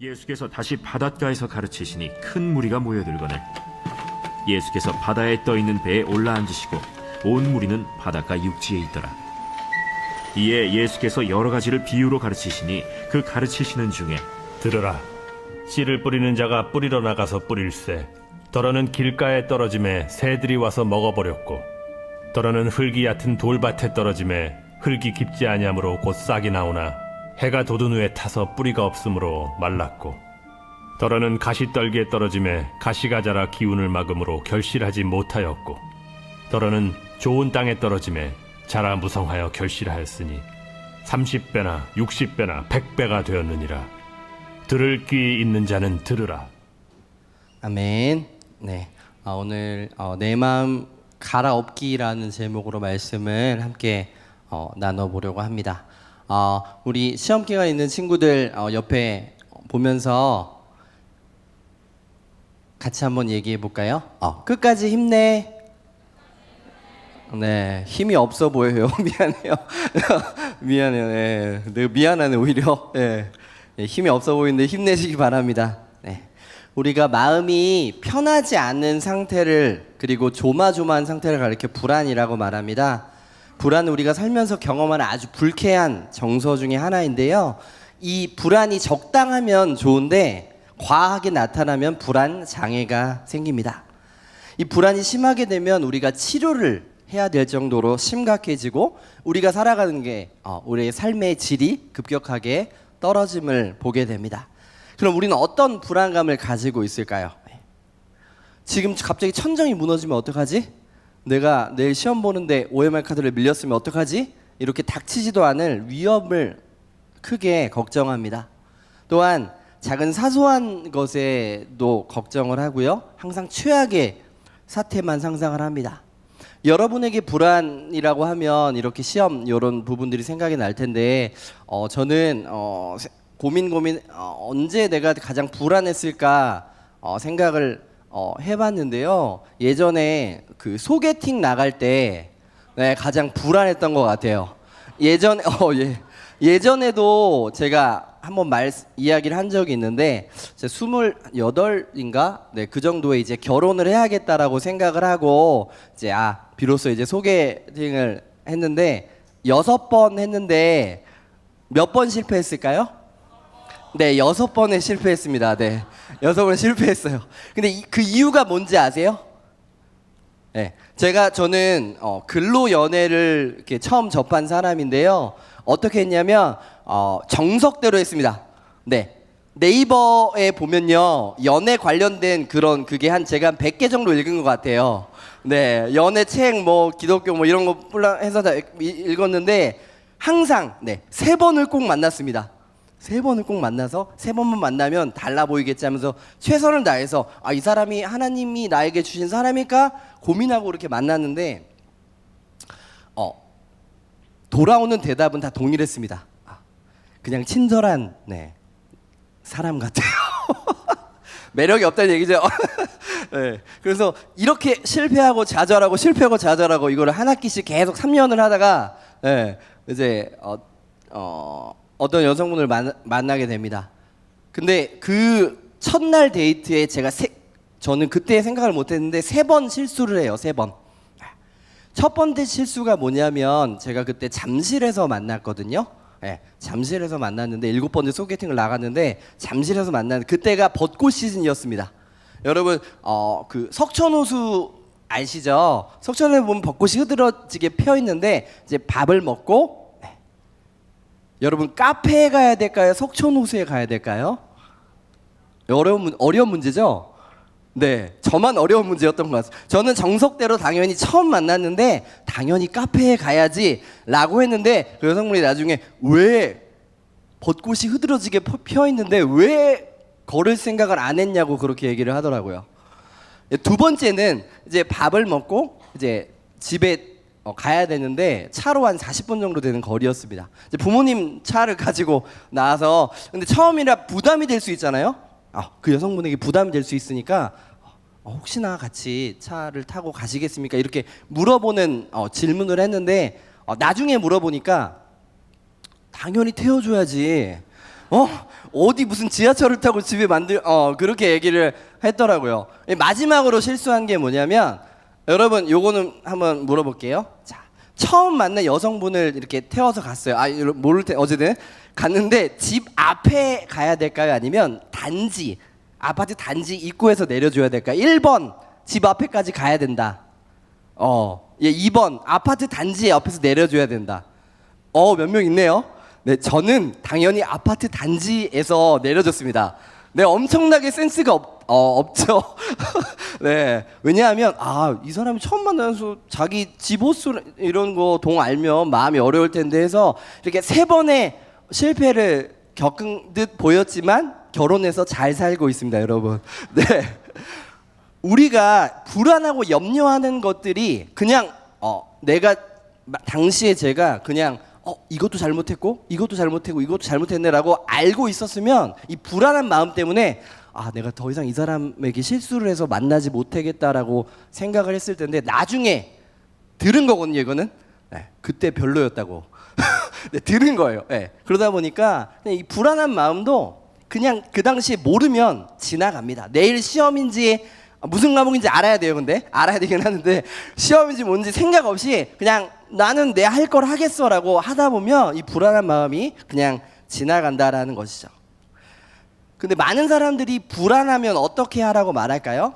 예수께서 다시 바닷가에서 가르치시니 큰 무리가 모여들거늘 예수께서 바다에 떠있는 배에 올라앉으시고 온 무리는 바닷가 육지에 있더라. 이에 예수께서 여러 가지를 비유로 가르치시니 그 가르치시는 중에 들으라. 씨를 뿌리는 자가 뿌리러 나가서 뿌릴새 더러는 길가에 떨어짐에 새들이 와서 먹어버렸고 더러는 흙이 얕은 돌밭에 떨어짐에 흙이 깊지 아니하므로 곧 싹이 나오나 해가 돋은 후에 타서 뿌리가 없으므로 말랐고 더러는 가시떨기에 떨어짐에 가시가 자라 기운을 막음으로 결실하지 못하였고 더러는 좋은 땅에 떨어짐에 자라 무성하여 결실하였으니 30배나 60배나 100배가 되었느니라. 들을 귀 있는 자는 들으라. 아멘. 네, 오늘 내 마음 갈아엎기라는 제목으로 말씀을 함께 나눠보려고 합니다. 우리 시험 기간에 있는 친구들 옆에 보면서 같이 한번 얘기해 볼까요? 끝까지 힘내. 네, 힘이 없어 보여요. 미안해요. 미안해요. 네, 내가 미안하네 오히려. 네, 힘이 없어 보이는데 힘내시기 바랍니다. 네, 우리가 마음이 편하지 않은 상태를 그리고 조마조마한 상태를 가리켜 불안이라고 말합니다. 불안은 우리가 살면서 경험하는 아주 불쾌한 정서 중에 하나인데요. 이 불안이 적당하면 좋은데 과하게 나타나면 불안 장애가 생깁니다. 이 불안이 심하게 되면 우리가 치료를 해야 될 정도로 심각해지고 우리가 살아가는 게 우리의 삶의 질이 급격하게 떨어짐을 보게 됩니다. 그럼 우리는 어떤 불안감을 가지고 있을까요? 지금 갑자기 천정이 무너지면 어떡하지? 내가 내일 시험 보는데 OMR 카드를 밀렸으면 어떡하지? 이렇게 닥치지도 않을 위험을 크게 걱정합니다. 또한 작은 사소한 것에도 걱정을 하고요. 항상 최악의 사태만 상상을 합니다. 여러분에게 불안이라고 하면 이렇게 시험 이런 부분들이 생각이 날 텐데 저는 고민 언제 내가 가장 불안했을까 생각을 해봤는데요. 예전에 그 소개팅 나갈 때 가장 불안했던 것 같아요. 예전에도 제가 한번 이야기를 한 적이 있는데 28인가 그 정도에 이제 결혼을 해야겠다라고 생각을 하고 이제 비로소 이제 소개팅을 했는데 6번 했는데 몇 번 실패했을까요? 네, 6번에 실패했습니다. 네, 6번 실패했어요. 근데 그 이유가 뭔지 아세요? 네, 저는 근로 연애를 이렇게 처음 접한 사람인데요. 어떻게 했냐면 정석대로 했습니다. 네, 네이버에 보면요 연애 관련된 그게 제가 한 100개 정도 읽은 것 같아요. 네, 연애 책 기독교 이런 거 해서 다 읽었는데 항상 3번을 꼭 만났습니다. 3번을 꼭 만나서 3번만 만나면 달라 보이겠지 하면서 최선을 다해서 이 사람이 하나님이 나에게 주신 사람일까 고민하고 이렇게 만났는데 돌아오는 대답은 다 동일했습니다. 그냥 친절한 사람 같아요. 매력이 없다는 얘기죠. 네, 그래서 이렇게 실패하고 좌절하고 이거를 한 학기씩 계속 3년을 하다가 이제 어떤 여성분을 만나게 됩니다. 근데 그 첫날 데이트에 저는 그때 생각을 못했는데 3번 실수를 해요. 3번. 첫 번째 실수가 뭐냐면 제가 그때 잠실에서 만났거든요. 잠실에서 만났는데 7번째 소개팅을 나갔는데 잠실에서 만났는데 그때가 벚꽃 시즌이었습니다. 여러분 그 석촌호수 아시죠? 석촌에 보면 벚꽃이 흐드러지게 펴 있는데 이제 밥을 먹고 여러분 카페에 가야 될까요? 석촌호수에 가야 될까요? 어려운 문제죠? 네, 저만 어려운 문제였던 것 같아요. 저는 정석대로 당연히 처음 만났는데 당연히 카페에 가야지 라고 했는데 그 여성분이 나중에 왜 벚꽃이 흐드러지게 펴 있는데 왜 걸을 생각을 안 했냐고 그렇게 얘기를 하더라고요. 두 번째는 이제 밥을 먹고 이제 집에 가야 되는데 차로 한 40분 정도 되는 거리였습니다. 이제 부모님 차를 가지고 나와서 근데 처음이라 부담이 될 수 있잖아요. 그 여성분에게 부담이 될 수 있으니까 혹시나 같이 차를 타고 가시겠습니까? 이렇게 물어보는 질문을 했는데 나중에 물어보니까 당연히 태워줘야지. 어디 무슨 지하철을 타고 집에 그렇게 얘기를 했더라고요. 마지막으로 실수한 게 뭐냐면, 여러분 요거는 한번 물어볼게요. 자, 처음 만난 여성분을 이렇게 태워서 갔어요. 모를 때 어제는 갔는데 집 앞에 가야 될까요? 아니면 단지 아파트 단지 입구에서 내려줘야 될까요? 1번 집 앞에까지 가야 된다. 2번 아파트 단지 옆에서 내려줘야 된다. 몇 명 있네요. 네, 저는 당연히 아파트 단지에서 내려줬습니다. 네, 엄청나게 센스가 없죠. 네, 왜냐하면 이 사람이 처음 만나서 자기 집 호수 이런 거 동 알면 마음이 어려울 텐데 해서 이렇게 3번의 실패를 겪은 듯 보였지만 결혼해서 잘 살고 있습니다, 여러분. 네, 우리가 불안하고 염려하는 것들이 그냥 내가 당시에 제가 그냥 이것도 잘못했고 이것도 잘못했고 이것도 잘못했네라고 알고 있었으면 이 불안한 마음 때문에 내가 더 이상 이 사람에게 실수를 해서 만나지 못하겠다라고 생각을 했을 텐데 나중에 들은 거거든요, 이거는. 네, 그때 별로였다고. 네, 들은 거예요. 네, 그러다 보니까 그냥 이 불안한 마음도 그냥 그 당시에 모르면 지나갑니다. 내일 시험인지 무슨 과목인지 알아야 돼요. 근데 알아야 되긴 하는데 시험인지 뭔지 생각 없이 그냥 나는 내 할 걸 하겠어라고 하다 보면 이 불안한 마음이 그냥 지나간다라는 것이죠. 근데 많은 사람들이 불안하면 어떻게 하라고 말할까요?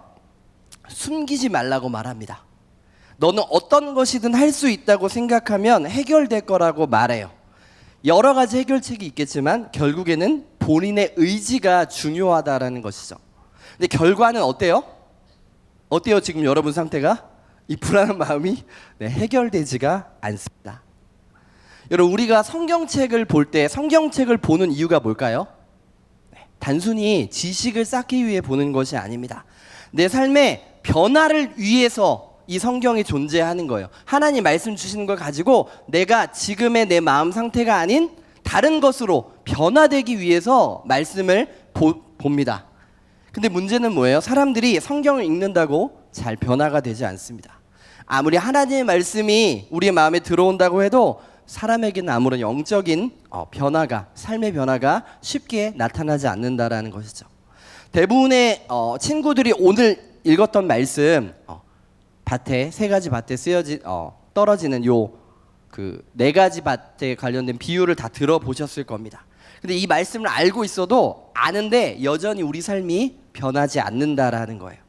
숨기지 말라고 말합니다. 너는 어떤 것이든 할 수 있다고 생각하면 해결될 거라고 말해요. 여러 가지 해결책이 있겠지만 결국에는 본인의 의지가 중요하다라는 것이죠. 근데 결과는 어때요? 어때요, 지금 여러분 상태가? 이 불안한 마음이 해결되지가 않습니다. 여러분, 우리가 성경책을 볼 때 성경책을 보는 이유가 뭘까요? 단순히 지식을 쌓기 위해 보는 것이 아닙니다. 내 삶의 변화를 위해서 이 성경이 존재하는 거예요. 하나님 말씀 주시는 걸 가지고 내가 지금의 내 마음 상태가 아닌 다른 것으로 변화되기 위해서 말씀을 봅니다. 근데 문제는 뭐예요? 사람들이 성경을 읽는다고 잘 변화가 되지 않습니다. 아무리 하나님의 말씀이 우리의 마음에 들어온다고 해도 사람에게는 아무런 영적인 변화가, 삶의 변화가 쉽게 나타나지 않는다라는 것이죠. 대부분의 친구들이 오늘 읽었던 말씀, 밭에 3가지 밭에 떨어지는 그 4가지 밭에 관련된 비유를 다 들어보셨을 겁니다. 근데 이 말씀을 알고 있어도 아는데 여전히 우리 삶이 변하지 않는다라는 거예요.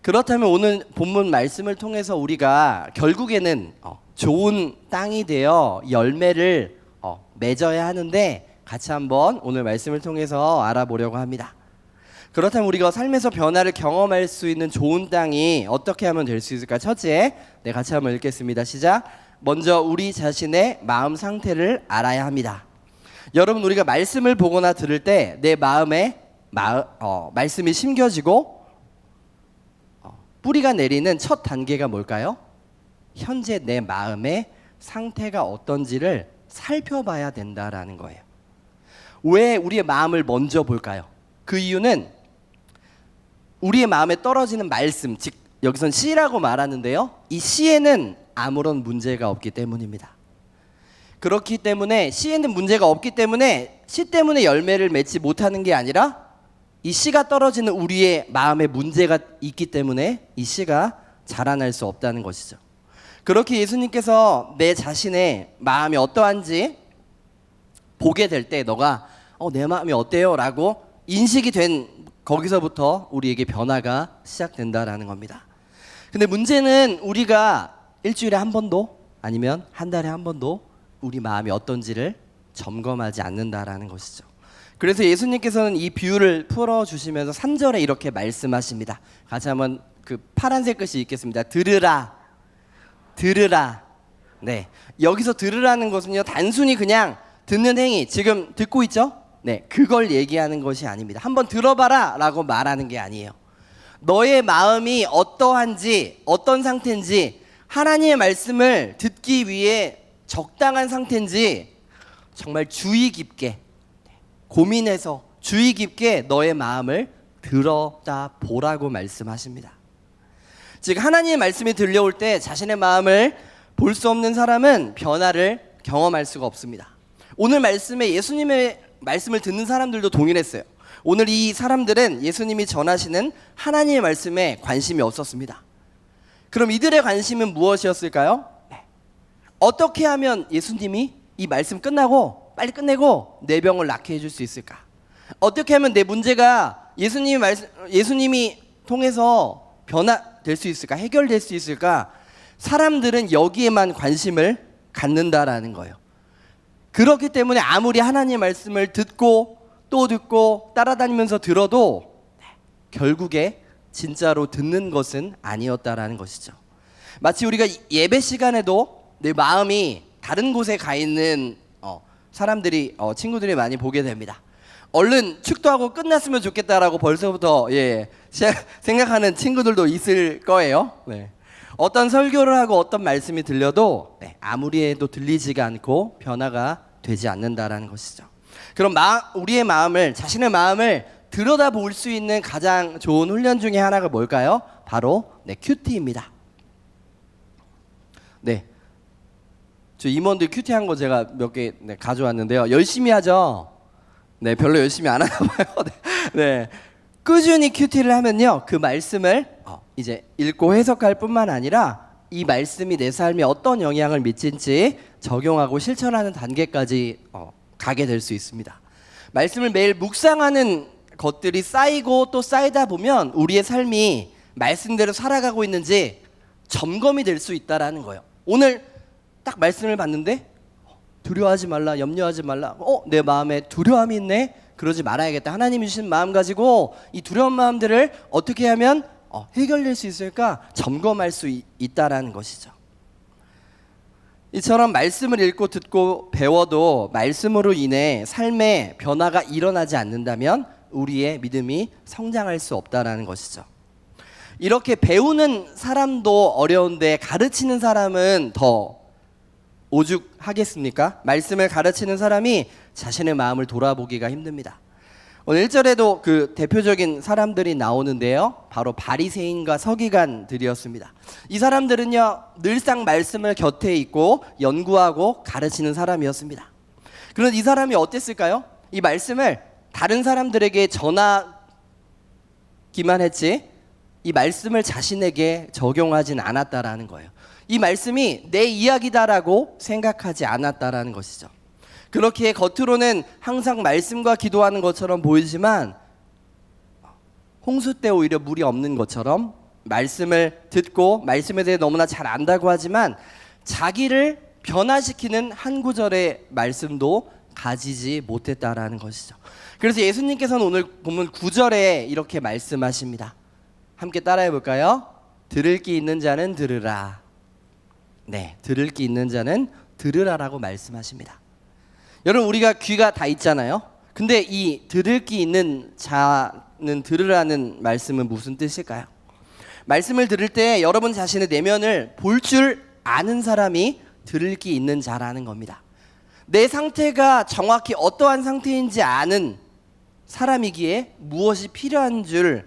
그렇다면 오늘 본문 말씀을 통해서 우리가 결국에는 좋은 땅이 되어 열매를 맺어야 하는데 같이 한번 오늘 말씀을 통해서 알아보려고 합니다. 그렇다면 우리가 삶에서 변화를 경험할 수 있는 좋은 땅이 어떻게 하면 될 수 있을까? 첫째, 같이 한번 읽겠습니다. 시작. 먼저 우리 자신의 마음 상태를 알아야 합니다. 여러분, 우리가 말씀을 보거나 들을 때 내 마음에 말씀이 심겨지고 뿌리가 내리는 첫 단계가 뭘까요? 현재 내 마음의 상태가 어떤지를 살펴봐야 된다라는 거예요. 왜 우리의 마음을 먼저 볼까요? 그 이유는 우리의 마음에 떨어지는 말씀, 즉 여기선 씨라고 말하는데요, 이 씨에는 아무런 문제가 없기 때문입니다. 그렇기 때문에 씨에는 문제가 없기 때문에 씨 때문에 열매를 맺지 못하는 게 아니라 이 씨가 떨어지는 우리의 마음에 문제가 있기 때문에 이 씨가 자라날 수 없다는 것이죠. 그렇게 예수님께서 내 자신의 마음이 어떠한지 보게 될 때 너가 내 마음이 어때요? 라고 인식이 된 거기서부터 우리에게 변화가 시작된다라는 겁니다. 근데 문제는 우리가 일주일에 한 번도 아니면 한 달에 한 번도 우리 마음이 어떤지를 점검하지 않는다라는 것이죠. 그래서 예수님께서는 이 비유를 풀어주시면서 3절에 이렇게 말씀하십니다. 같이 한번 그 파란색 글씨 읽겠습니다. 들으라, 들으라. 네, 여기서 들으라는 것은요, 단순히 그냥 듣는 행위, 지금 듣고 있죠? 네, 그걸 얘기하는 것이 아닙니다. 한번 들어봐라 라고 말하는 게 아니에요. 너의 마음이 어떠한지, 어떤 상태인지, 하나님의 말씀을 듣기 위해 적당한 상태인지 정말 주의 깊게 고민해서 주의 깊게 너의 마음을 들여다 보라고 말씀하십니다. 즉 하나님의 말씀이 들려올 때 자신의 마음을 볼 수 없는 사람은 변화를 경험할 수가 없습니다. 오늘 말씀에 예수님의 말씀을 듣는 사람들도 동일했어요. 오늘 이 사람들은 예수님이 전하시는 하나님의 말씀에 관심이 없었습니다. 그럼 이들의 관심은 무엇이었을까요? 어떻게 하면 예수님이 이 말씀 끝나고 빨리 끝내고 내 병을 낫게 해줄 수 있을까? 어떻게 하면 내 문제가 예수님이 통해서 변화될 수 있을까? 해결될 수 있을까? 사람들은 여기에만 관심을 갖는다라는 거예요. 그렇기 때문에 아무리 하나님의 말씀을 듣고 또 듣고 따라다니면서 들어도 결국에 진짜로 듣는 것은 아니었다라는 것이죠. 마치 우리가 예배 시간에도 내 마음이 다른 곳에 가 있는 사람들이 친구들이 많이 보게 됩니다. 얼른 축도하고 끝났으면 좋겠다라고 벌써부터 생각하는 친구들도 있을 거예요. 네. 어떤 설교를 하고 어떤 말씀이 들려도 아무리 해도 들리지가 않고 변화가 되지 않는다라는 것이죠. 그럼 우리의 마음을, 자신의 마음을 들여다볼 수 있는 가장 좋은 훈련 중에 하나가 뭘까요? 바로 큐티입니다. 네, 저 임원들 큐티한 거 제가 몇 개 가져왔는데요. 열심히 하죠. 네, 별로 열심히 안 하나 봐요. 네, 꾸준히 큐티를 하면요, 그 말씀을 이제 읽고 해석할 뿐만 아니라 이 말씀이 내 삶에 어떤 영향을 미칠지 적용하고 실천하는 단계까지 가게 될 수 있습니다. 말씀을 매일 묵상하는 것들이 쌓이고 또 쌓이다 보면 우리의 삶이 말씀대로 살아가고 있는지 점검이 될 수 있다라는 거예요. 오늘 딱 말씀을 봤는데 두려워하지 말라, 염려하지 말라. 내 마음에 두려움이 있네. 그러지 말아야겠다. 하나님이 주신 마음 가지고 이 두려운 마음들을 어떻게 하면 해결될 수 있을까 점검할 수 있다라는 것이죠. 이처럼 말씀을 읽고 듣고 배워도 말씀으로 인해 삶에 변화가 일어나지 않는다면 우리의 믿음이 성장할 수 없다라는 것이죠. 이렇게 배우는 사람도 어려운데 가르치는 사람은 더 오죽하겠습니까? 말씀을 가르치는 사람이 자신의 마음을 돌아보기가 힘듭니다. 오늘 1절에도 그 대표적인 사람들이 나오는데요, 바로 바리새인과 서기관들이었습니다. 이 사람들은요, 늘상 말씀을 곁에 있고 연구하고 가르치는 사람이었습니다. 그런데 이 사람이 어땠을까요? 이 말씀을 다른 사람들에게 전하기만 했지 이 말씀을 자신에게 적용하진 않았다라는 거예요. 이 말씀이 내 이야기다라고 생각하지 않았다라는 것이죠. 그렇게 겉으로는 항상 말씀과 기도하는 것처럼 보이지만 홍수 때 오히려 물이 없는 것처럼 말씀을 듣고 말씀에 대해 너무나 잘 안다고 하지만 자기를 변화시키는 한 구절의 말씀도 가지지 못했다라는 것이죠. 그래서 예수님께서는 오늘 본문 9절에 이렇게 말씀하십니다. 함께 따라해 볼까요? 들을 귀 있는 자는 들으라. 네, 들을 귀 있는 자는 들으라라고 말씀하십니다. 여러분, 우리가 귀가 다 있잖아요. 근데 이 들을 귀 있는 자는 들으라는 말씀은 무슨 뜻일까요? 말씀을 들을 때 여러분 자신의 내면을 볼 줄 아는 사람이 들을 귀 있는 자라는 겁니다. 내 상태가 정확히 어떠한 상태인지 아는 사람이기에 무엇이 필요한 줄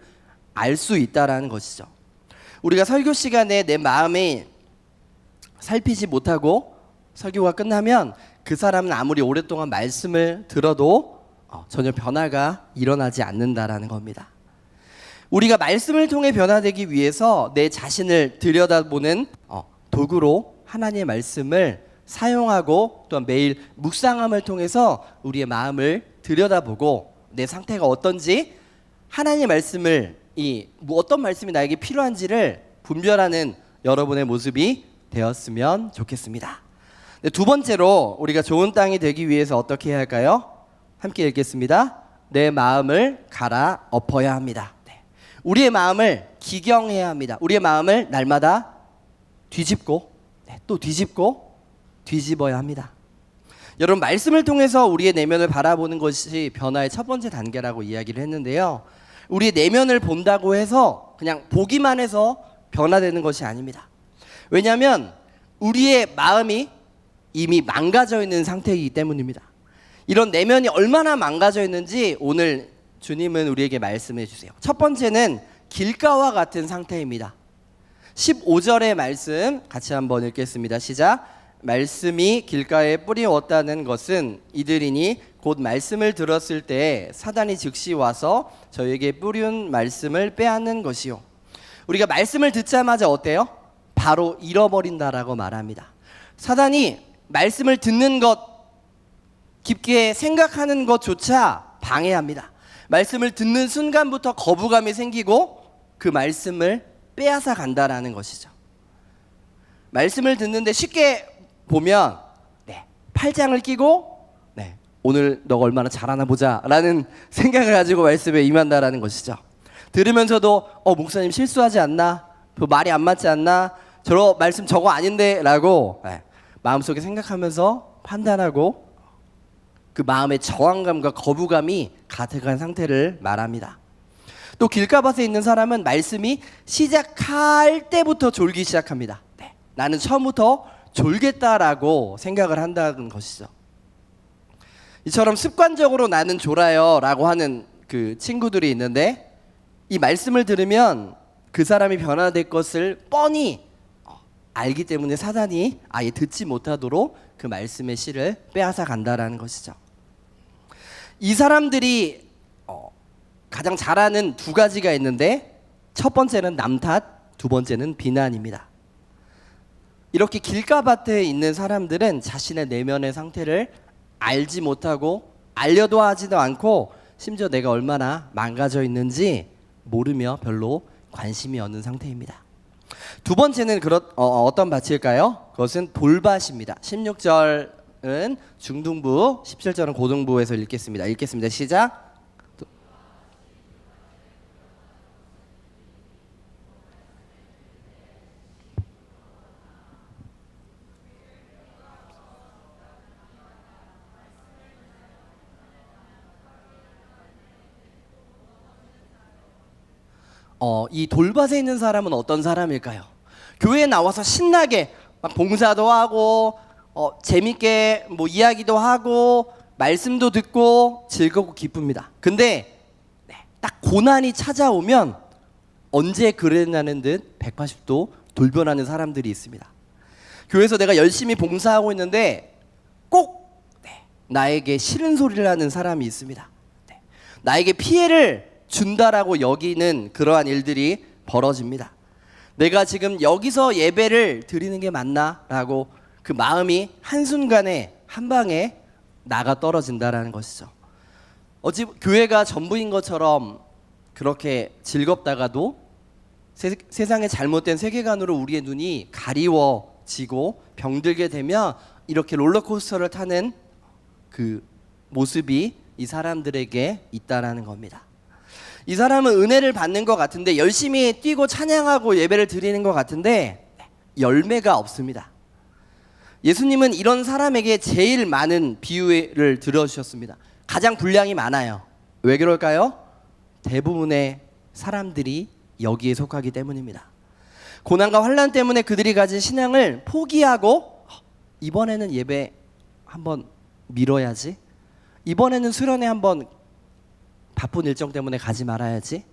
알 수 있다라는 것이죠. 우리가 설교 시간에 내 마음에 살피지 못하고 설교가 끝나면 그 사람은 아무리 오랫동안 말씀을 들어도 전혀 변화가 일어나지 않는다라는 겁니다. 우리가 말씀을 통해 변화되기 위해서 내 자신을 들여다보는 도구로 하나님의 말씀을 사용하고 또한 매일 묵상함을 통해서 우리의 마음을 들여다보고 내 상태가 어떤지 하나님의 말씀을 어떤 말씀이 나에게 필요한지를 분별하는 여러분의 모습이 되었으면 좋겠습니다. 두 번째로 우리가 좋은 땅이 되기 위해서 어떻게 해야 할까요? 함께 읽겠습니다. 내 마음을 갈아엎어야 합니다. 우리의 마음을 기경해야 합니다. 우리의 마음을 날마다 뒤집고 또 뒤집고 뒤집어야 합니다. 여러분, 말씀을 통해서 우리의 내면을 바라보는 것이 변화의 첫 번째 단계라고 이야기를 했는데요, 우리의 내면을 본다고 해서 그냥 보기만 해서 변화되는 것이 아닙니다. 왜냐하면 우리의 마음이 이미 망가져 있는 상태이기 때문입니다. 이런 내면이 얼마나 망가져 있는지 오늘 주님은 우리에게 말씀해 주세요. 첫 번째는 길가와 같은 상태입니다. 15절의 말씀 같이 한번 읽겠습니다. 시작. 말씀이 길가에 뿌리웠다는 것은 이들이니 곧 말씀을 들었을 때 사단이 즉시 와서 저에게 뿌린 말씀을 빼앗는 것이요. 우리가 말씀을 듣자마자 어때요? 바로 잃어버린다라고 말합니다. 사단이 말씀을 듣는 것, 깊게 생각하는 것조차 방해합니다. 말씀을 듣는 순간부터 거부감이 생기고 그 말씀을 빼앗아 간다라는 것이죠. 말씀을 듣는데 쉽게 보면 팔짱을 끼고 오늘 너가 얼마나 잘하나 보자라는 생각을 가지고 말씀에 임한다라는 것이죠. 들으면서도 목사님 실수하지 않나? 말이 안 맞지 않나? 저 말씀 저거 아닌데? 라고 마음속에 생각하면서 판단하고 그 마음의 저항감과 거부감이 가득한 상태를 말합니다. 또 길가밭에 있는 사람은 말씀이 시작할 때부터 졸기 시작합니다. 나는 처음부터 졸겠다라고 생각을 한다는 것이죠. 이처럼 습관적으로 나는 졸아요 라고 하는 그 친구들이 있는데, 이 말씀을 들으면 그 사람이 변화될 것을 뻔히 알기 때문에 사단이 아예 듣지 못하도록 그 말씀의 씨를 빼앗아 간다라는 것이죠. 이 사람들이 가장 잘하는 두 가지가 있는데, 첫 번째는 남 탓, 두 번째는 비난입니다. 이렇게 길가밭에 있는 사람들은 자신의 내면의 상태를 알지 못하고 알려도 하지도 않고 심지어 내가 얼마나 망가져 있는지 모르며 별로 관심이 없는 상태입니다. 두 번째는 어떤 밭일까요? 그것은 돌밭입니다. 16절은 중등부, 17절은 고등부에서 읽겠습니다. 시작. 이 돌밭에 있는 사람은 어떤 사람일까요? 교회에 나와서 신나게 막 봉사도 하고 재밌게 이야기도 하고 말씀도 듣고 즐겁고 기쁩니다. 근데 딱 고난이 찾아오면 언제 그랬냐는 듯 180도 돌변하는 사람들이 있습니다. 교회에서 내가 열심히 봉사하고 있는데 꼭 나에게 싫은 소리를 하는 사람이 있습니다. 나에게 피해를 준다라고 여기는 그러한 일들이 벌어집니다. 내가 지금 여기서 예배를 드리는 게 맞나? 라고 그 마음이 한순간에 한 방에 나가 떨어진다라는 것이죠. 어찌 교회가 전부인 것처럼 그렇게 즐겁다가도 세상의 잘못된 세계관으로 우리의 눈이 가리워지고 병들게 되면 이렇게 롤러코스터를 타는 그 모습이 이 사람들에게 있다라는 겁니다. 이 사람은 은혜를 받는 것 같은데, 열심히 뛰고 찬양하고 예배를 드리는 것 같은데 열매가 없습니다. 예수님은 이런 사람에게 제일 많은 비유를 들어주셨습니다. 가장 분량이 많아요. 왜 그럴까요? 대부분의 사람들이 여기에 속하기 때문입니다. 고난과 환난 때문에 그들이 가진 신앙을 포기하고 이번에는 예배 한번 미뤄야지, 이번에는 수련회 한번 바쁜 일정 때문에 가지 말아야지,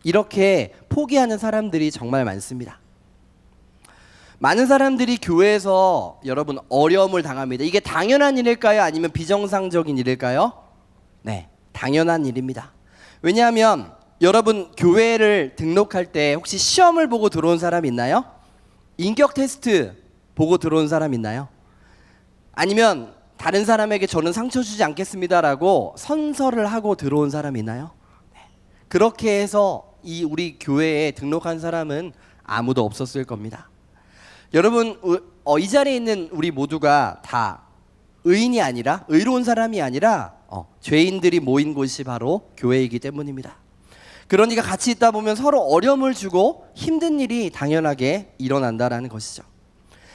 이렇게 포기하는 사람들이 정말 많습니다. 많은 사람들이 교회에서 여러분 어려움을 당합니다. 이게 당연한 일일까요? 아니면 비정상적인 일일까요? 네, 당연한 일입니다. 왜냐하면 여러분 교회를 등록할 때 혹시 시험을 보고 들어온 사람 있나요? 인격 테스트 보고 들어온 사람 있나요? 아니면 다른 사람에게 저는 상처 주지 않겠습니다라고 선서를 하고 들어온 사람 있나요? 그렇게 해서 우리 교회에 등록한 사람은 아무도 없었을 겁니다. 여러분 이 자리에 있는 우리 모두가 다 의인이 아니라, 의로운 사람이 아니라 죄인들이 모인 곳이 바로 교회이기 때문입니다. 그러니까 같이 있다 보면 서로 어려움을 주고 힘든 일이 당연하게 일어난다라는 것이죠.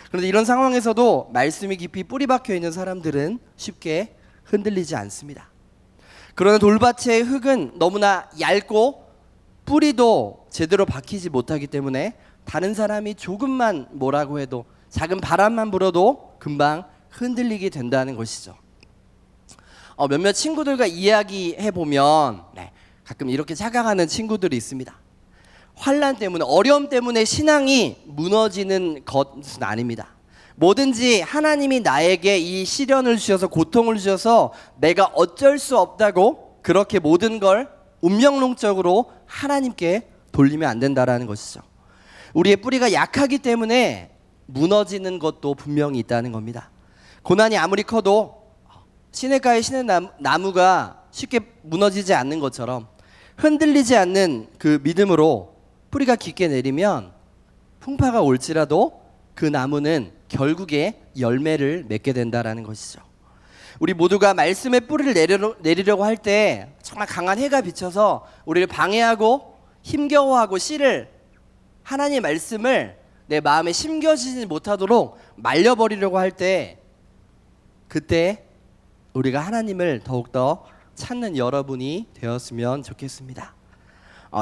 그런데 이런 상황에서도 말씀이 깊이 뿌리 박혀 있는 사람들은 쉽게 흔들리지 않습니다. 그러나 돌밭의 흙은 너무나 얇고 뿌리도 제대로 박히지 못하기 때문에 다른 사람이 조금만 뭐라고 해도, 작은 바람만 불어도 금방 흔들리게 된다는 것이죠. 몇몇 친구들과 이야기해 보면 가끔 이렇게 착각하는 친구들이 있습니다. 환난 때문에, 어려움 때문에 신앙이 무너지는 것은 아닙니다. 뭐든지 하나님이 나에게 이 시련을 주셔서 고통을 주셔서 내가 어쩔 수 없다고 그렇게 모든 걸 운명론적으로 하나님께 돌리면 안 된다라는 것이죠. 우리의 뿌리가 약하기 때문에 무너지는 것도 분명히 있다는 겁니다. 고난이 아무리 커도 시냇가의 시냇나무가 쉽게 무너지지 않는 것처럼 흔들리지 않는 그 믿음으로 뿌리가 깊게 내리면 풍파가 올지라도 그 나무는 결국에 열매를 맺게 된다라는 것이죠. 우리 모두가 말씀의 뿌리를 내리려고 할 때 정말 강한 해가 비쳐서 우리를 방해하고 힘겨워하고 씨를 하나님의 말씀을 내 마음에 심겨지지 못하도록 말려버리려고 할 때 그때 우리가 하나님을 더욱더 찾는 여러분이 되었으면 좋겠습니다.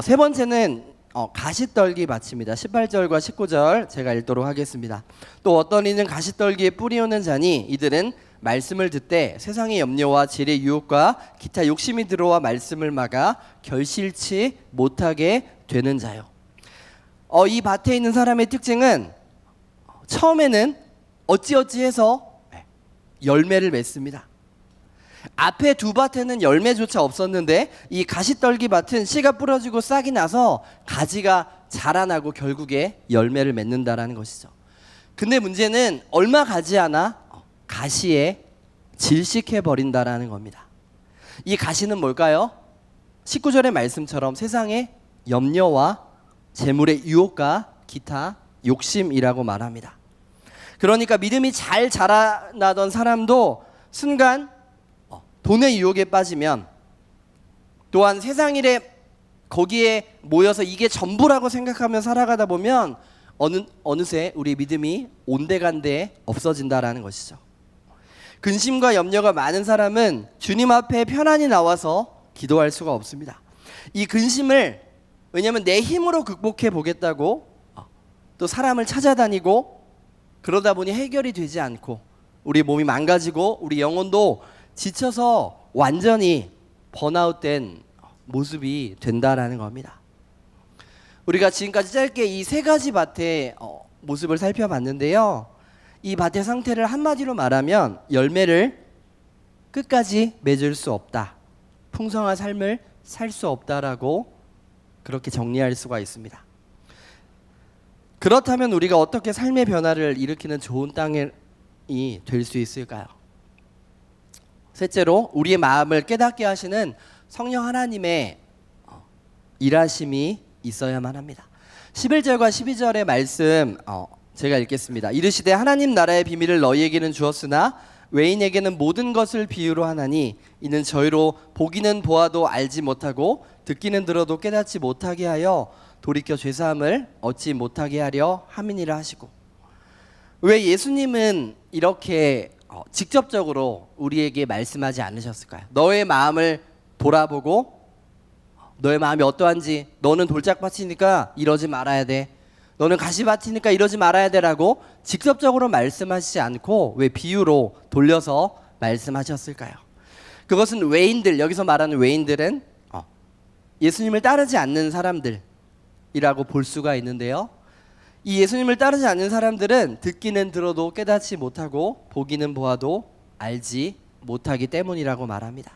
세 번째는 가시떨기 밭입니다. 18절과 19절 제가 읽도록 하겠습니다. 또 어떤 이는 가시떨기에 뿌리오는 자니 이들은 말씀을 듣되 세상의 염려와 지레 유혹과 기타 욕심이 들어와 말씀을 막아 결실치 못하게 되는 자요. 이 밭에 있는 사람의 특징은 처음에는 어찌어찌해서 열매를 맺습니다. 앞에 두 밭에는 열매조차 없었는데 이 가시떨기 밭은 씨가 뿌려지고 싹이 나서 가지가 자라나고 결국에 열매를 맺는다라는 것이죠. 근데 문제는 얼마 가지 않아 가시에 질식해 버린다라는 겁니다. 이 가시는 뭘까요? 19절의 말씀처럼 세상의 염려와 재물의 유혹과 기타 욕심이라고 말합니다. 그러니까 믿음이 잘 자라나던 사람도 순간 돈의 유혹에 빠지면 또한 세상 일에 거기에 모여서 이게 전부라고 생각하며 살아가다 보면 어느새 우리 믿음이 온데간데 없어진다라는 것이죠. 근심과 염려가 많은 사람은 주님 앞에 편안히 나와서 기도할 수가 없습니다. 이 근심을 왜냐하면 내 힘으로 극복해 보겠다고 또 사람을 찾아다니고 그러다 보니 해결이 되지 않고 우리 몸이 망가지고 우리 영혼도 지쳐서 완전히 번아웃된 모습이 된다라는 겁니다. 우리가 지금까지 짧게 이 세 가지 밭의 모습을 살펴봤는데요. 이 밭의 상태를 한마디로 말하면 열매를 끝까지 맺을 수 없다. 풍성한 삶을 살 수 없다라고 그렇게 정리할 수가 있습니다. 그렇다면 우리가 어떻게 삶의 변화를 일으키는 좋은 땅이 될 수 있을까요? 셋째로 우리의 마음을 깨닫게 하시는 성령 하나님의 일하심이 있어야만 합니다. 11절과 12절의 말씀 제가 읽겠습니다. 이르시되 하나님 나라의 비밀을 너희에게는 주었으나 외인에게는 모든 것을 비유로 하나니 이는 저희로 보기는 보아도 알지 못하고 듣기는 들어도 깨닫지 못하게 하여 돌이켜 죄사함을 얻지 못하게 하려 함이니라 하시고, 왜 예수님은 이렇게 직접적으로 우리에게 말씀하지 않으셨을까요? 너의 마음을 돌아보고 너의 마음이 어떠한지, 너는 돌짝밭이니까 이러지 말아야 돼, 너는 가시밭이니까 이러지 말아야 돼라고 직접적으로 말씀하시지 않고 왜 비유로 돌려서 말씀하셨을까요? 그것은 외인들, 여기서 말하는 외인들은 예수님을 따르지 않는 사람들이라고 볼 수가 있는데요. 이 예수님을 따르지 않는 사람들은 듣기는 들어도 깨닫지 못하고 보기는 보아도 알지 못하기 때문이라고 말합니다.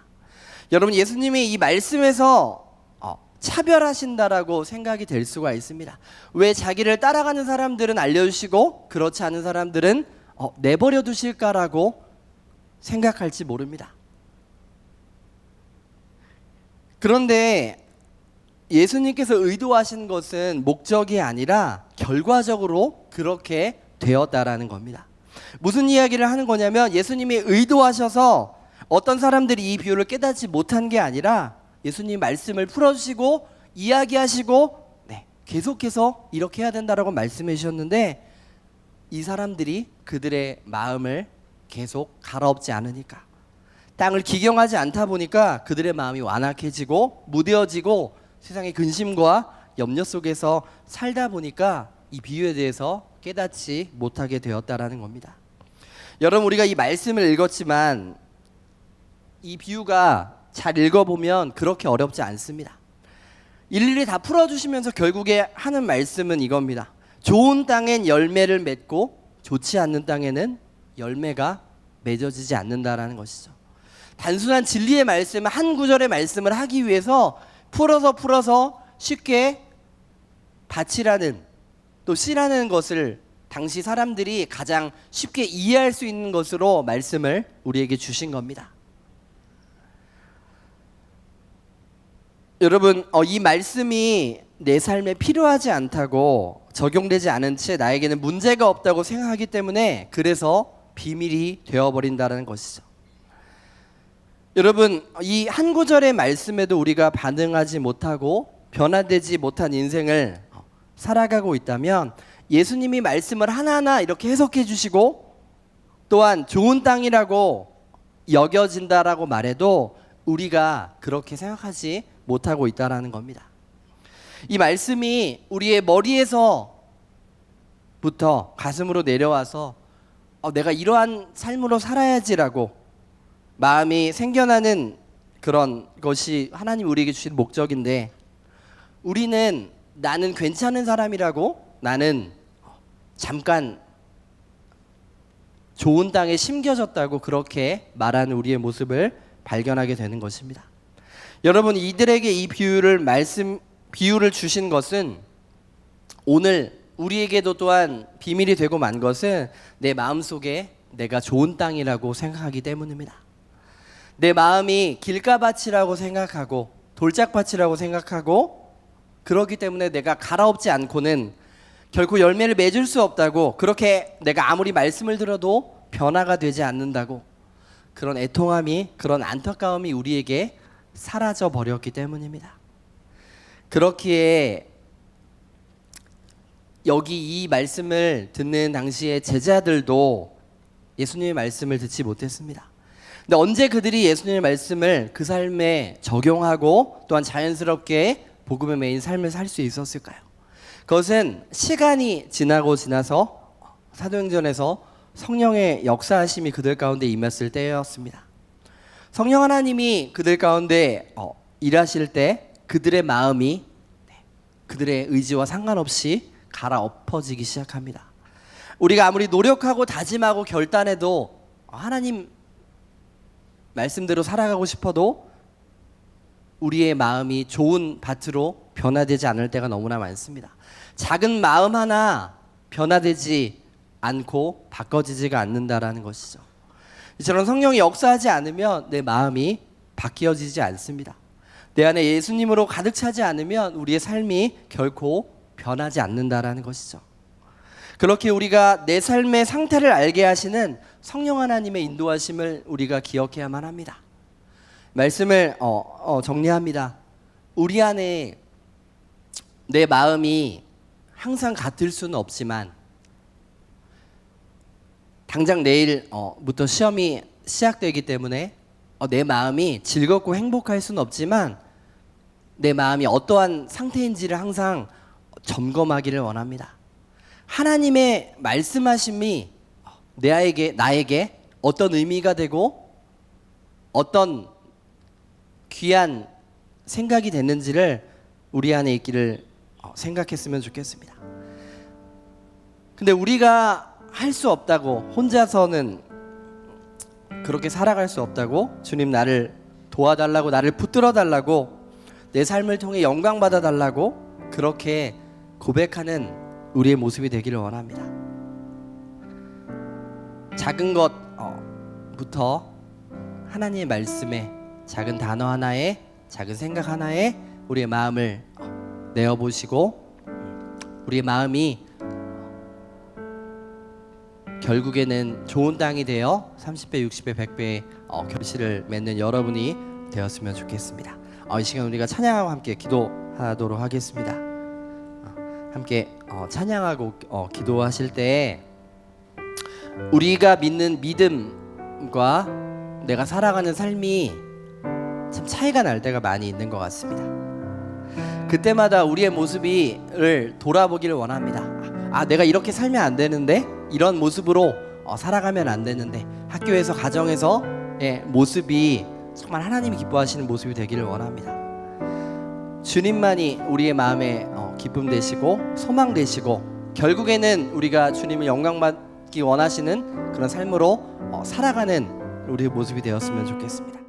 여러분, 예수님이 이 말씀에서 차별하신다라고 생각이 될 수가 있습니다. 왜 자기를 따라가는 사람들은 알려주시고 그렇지 않은 사람들은 내버려 두실까라고 생각할지 모릅니다. 그런데 예수님께서 의도하신 것은 목적이 아니라 결과적으로 그렇게 되었다라는 겁니다. 무슨 이야기를 하는 거냐면, 예수님이 의도하셔서 어떤 사람들이 이 비유를 깨닫지 못한 게 아니라 예수님 말씀을 풀어주시고 이야기하시고 계속해서 이렇게 해야 된다라고 말씀해 주셨는데, 이 사람들이 그들의 마음을 계속 갈아엎지 않으니까, 땅을 기경하지 않다 보니까 그들의 마음이 완악해지고 무뎌지고 세상의 근심과 염려 속에서 살다 보니까 이 비유에 대해서 깨닫지 못하게 되었다라는 겁니다. 여러분, 우리가 이 말씀을 읽었지만 이 비유가 잘 읽어보면 그렇게 어렵지 않습니다. 일일이 다 풀어주시면서 결국에 하는 말씀은 이겁니다. 좋은 땅엔 열매를 맺고 좋지 않는 땅에는 열매가 맺어지지 않는다라는 것이죠. 단순한 진리의 말씀, 한 구절의 말씀을 하기 위해서 풀어서 쉽게 밭이라는 또 씨라는 것을 당시 사람들이 가장 쉽게 이해할 수 있는 것으로 말씀을 우리에게 주신 겁니다. 여러분, 이 말씀이 내 삶에 필요하지 않다고 적용되지 않은 채 나에게는 문제가 없다고 생각하기 때문에 그래서 비밀이 되어버린다는 것이죠. 여러분, 이 한 구절의 말씀에도 우리가 반응하지 못하고 변화되지 못한 인생을 살아가고 있다면 예수님이 말씀을 하나하나 이렇게 해석해 주시고 또한 좋은 땅이라고 여겨진다라고 말해도 우리가 그렇게 생각하지 못하고 있다라는 겁니다. 이 말씀이 우리의 머리에서부터 가슴으로 내려와서 내가 이러한 삶으로 살아야지라고 마음이 생겨나는 그런 것이 하나님 우리에게 주신 목적인데, 우리는 나는 괜찮은 사람이라고, 나는 잠깐 좋은 땅에 심겨졌다고 그렇게 말하는 우리의 모습을 발견하게 되는 것입니다. 여러분, 이들에게 이 비유를 주신 것은 오늘 우리에게도 또한 비밀이 되고 만 것은 내 마음속에 내가 좋은 땅이라고 생각하기 때문입니다. 내 마음이 길가밭이라고 생각하고 돌짝밭이라고 생각하고 그렇기 때문에 내가 갈아엎지 않고는 결코 열매를 맺을 수 없다고, 그렇게 내가 아무리 말씀을 들어도 변화가 되지 않는다고, 그런 애통함이, 그런 안타까움이 우리에게 사라져 버렸기 때문입니다. 그렇기에 여기 이 말씀을 듣는 당시의 제자들도 예수님의 말씀을 듣지 못했습니다. 근데 언제 그들이 예수님의 말씀을 그 삶에 적용하고 또한 자연스럽게 복음의 메인 삶을 살 수 있었을까요? 그것은 시간이 지나서 사도행전에서 성령의 역사하심이 그들 가운데 임했을 때였습니다. 성령 하나님이 그들 가운데 일하실 때 그들의 마음이 그들의 의지와 상관없이 갈아엎어지기 시작합니다. 우리가 아무리 노력하고 다짐하고 결단해도 하나님 말씀대로 살아가고 싶어도 우리의 마음이 좋은 밭으로 변화되지 않을 때가 너무나 많습니다. 작은 마음 하나 변화되지 않고 바꿔지지가 않는다라는 것이죠. 이처럼 성령이 역사하지 않으면 내 마음이 바뀌어지지 않습니다. 내 안에 예수님으로 가득 차지 않으면 우리의 삶이 결코 변하지 않는다라는 것이죠. 그렇게 우리가 내 삶의 상태를 알게 하시는 성령 하나님의 인도하심을 우리가 기억해야만 합니다. 말씀을 정리합니다. 우리 안에 내 마음이 항상 같을 수는 없지만 당장 내일부터 시험이 시작되기 때문에 내 마음이 즐겁고 행복할 수는 없지만 내 마음이 어떠한 상태인지를 항상 점검하기를 원합니다. 하나님의 말씀하심이 나에게 어떤 의미가 되고 어떤 귀한 생각이 됐는지를 우리 안에 있기를 생각했으면 좋겠습니다. 근데 우리가 할 수 없다고, 혼자서는 그렇게 살아갈 수 없다고, 주님 나를 도와달라고, 나를 붙들어 달라고, 내 삶을 통해 영광 받아 달라고 그렇게 고백하는 우리의 모습이 되기를 원합니다. 작은 것부터 하나님의 말씀에, 작은 단어 하나에, 작은 생각 하나에 우리의 마음을 내어보시고 우리의 마음이 결국에는 좋은 땅이 되어 30배, 60배, 100배의 결실을 맺는 여러분이 되었으면 좋겠습니다. 이 시간 우리가 찬양하고 함께 기도하도록 하겠습니다. 함께 찬양하고 기도하실 때 우리가 믿는 믿음과 내가 살아가는 삶이 참 차이가 날 때가 많이 있는 것 같습니다. 그때마다 우리의 모습을 돌아보기를 원합니다. 내가 이렇게 살면 안 되는데, 이런 모습으로 살아가면 안 되는데, 학교에서 가정에서의 모습이 정말 하나님이 기뻐하시는 모습이 되기를 원합니다. 주님만이 우리의 마음에 기쁨 되시고 소망 되시고 결국에는 우리가 주님을 영광 원하시는 그런 삶으로 살아가는 우리의 모습이 되었으면 좋겠습니다.